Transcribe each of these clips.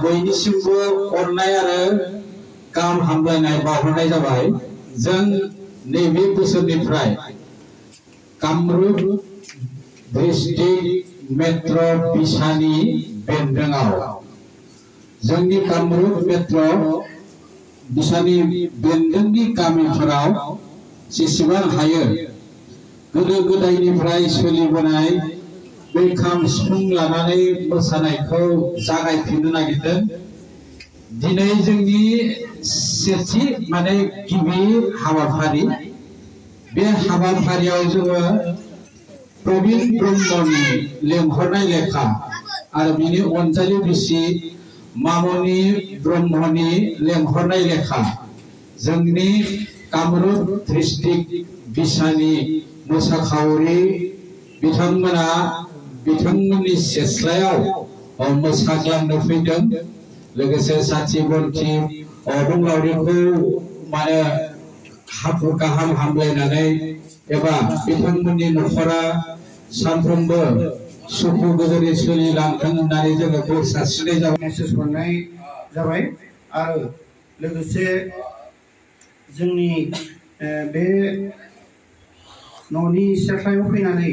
बयनिसिमबो अननाय आरो गाहाम हामलायनाय बावहरनाय जाबाय। जों नैबे बोसोरनिफ्राय कामरुप डिस्ट्रिक्ट मेट्र' बिसानि बेन्दोङाव जोंनि कामरुप मेट्र' बिसानि बेन्दोंनि गामिफोराव जेसेबां हायो गोदो गोदायनिफ्राय सोलिबोनाय बे खाम सिफुं लानानै मोसानायखौ जागायफिननो नागिरदों। दिनै जोंनि सेथि माने गिबि हाबाफारि, बे हाबाफारियाव जोङो प्रबिन ब्रह्मनि लेंहरनाय लेखा आरो बिनि अनजालि बिसि मामनि ब्रह्मनि लेंहरनाय लेखा जोंनि कामरुप डिस्ट्रिक्ट बिसानि मोसाखावरि बिथांमोना बिथांमोननि सेस्लायाव मोसाग्लांनो फैदों। लोगोसे साथि बन्थि बुंलावरिखौ माने गाहाम हामलायनानै एबा बिथांमोननि न'खरा सानफ्रोमबो सुखु गोजोनै सोलिलांथों होननानै जोङो बोर सारस्रिनाय जाबाय, मेसेज हरनाय जाबाय। आरो लोगोसे जोंनि बे न'नि सेस्लायाव फैनानै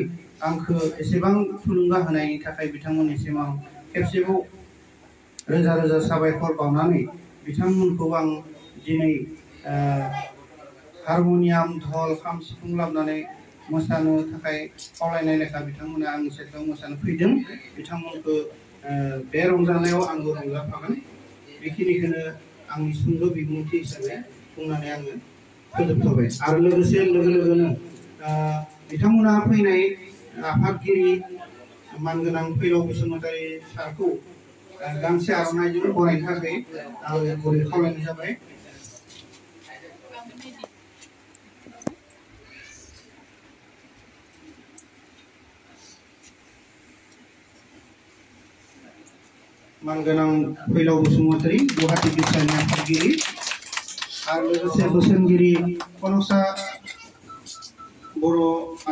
आंखौ एसेबां थुलुंगा होनायनि थाखाय बिथांमोननिसिम आं खेबसेबाव रोजा रोजा साबायखर बावनानै बिथांमोनखौ आं दिनै हारमनियाम धल खाम सिफुं लाबोनानै मोसानो थाखाय खावलायनाय लेखा बिथांमोना आंनि सेस्लायाव मोसानो फैदों। बिथांमोनखौ बे रंजानायाव आंबो रंजाफागोन। बेखिनिखौनो आंनि सुंद' बिबुंथि हिसाबै बुंनानै आङो फोजोबथ'बाय। आरो लोगोसे लोगो लोगोनो बिथांमोना फैनाय आफादगिरि मानगोनां फैलाव बसुमतारी सारखौ गांसे आर'नाइजों बरायनो थाखाय आं गुरै खावलायनाय जाबाय। मानगोनां फैलाव बसुमतारी गुवाहाटी बिसानि आफादगिरि आरो लोगोसे बोसोनगिरि कनसा बर'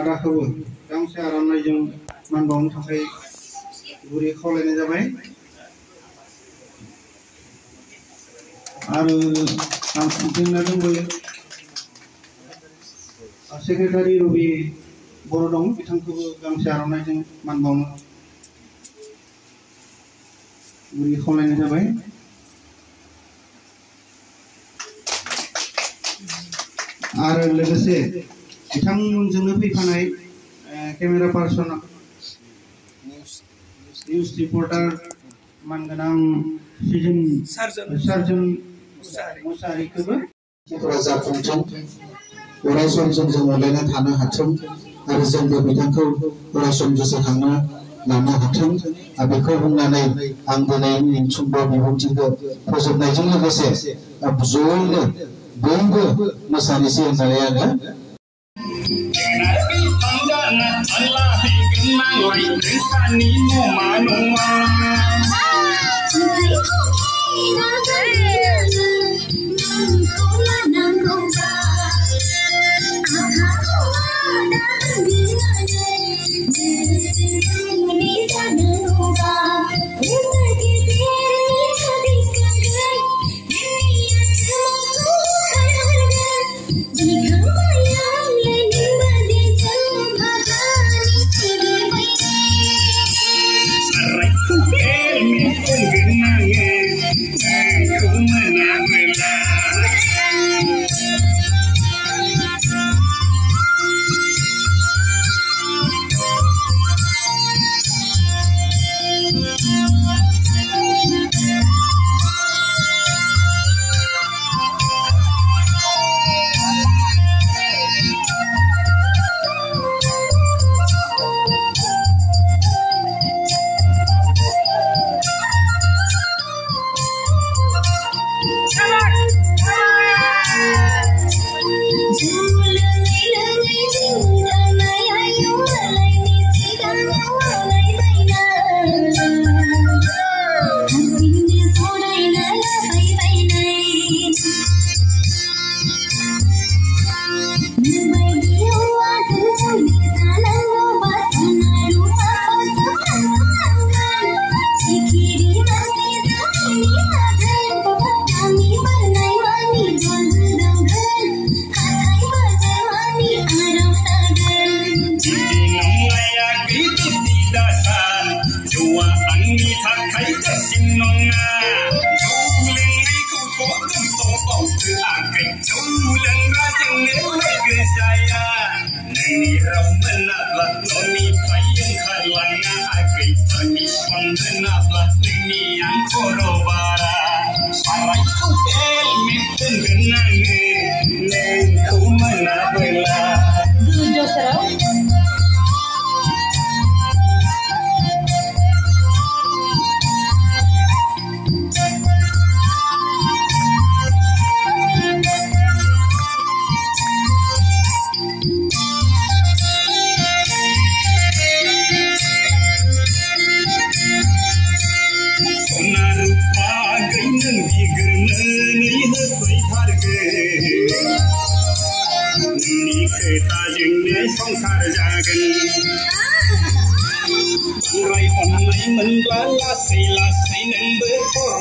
आदाखौबो गांसे आर'नाइजों मान बावनो थाखाय गुरै खावलायनाय जाबाय। आरो जोंना दंबावो सेक्रेटारि रबि बर' दं, बिथांखौबो गांसे आर'नाइजों मान बावनो गुरै खावलायनाय जाबाय। आरो लोगोसे बिथांमोनजोंनो फैफानाय केमेरा पार्सन निउज रिपर्टार मानगोनां सार्जन मुसाहारिखौबो जाफुंथों, अराय सम जोंजों अनलायना थानो हाथों आरो जोंबो बिथांखौ अराय सम गोसोखांनो लानो हाथों। बेखौ बुंनानै आं दिनैनि सुंद' बिबुंथिखौ फोजोबनायजों लोगोसे ज'यैनो बयबो मोसानोसै होननानै आङो नोंनि खोथाजोंनो संसार जागोन बांद्राय अननाय मोनब्ला लासै लासै नोंबो खर'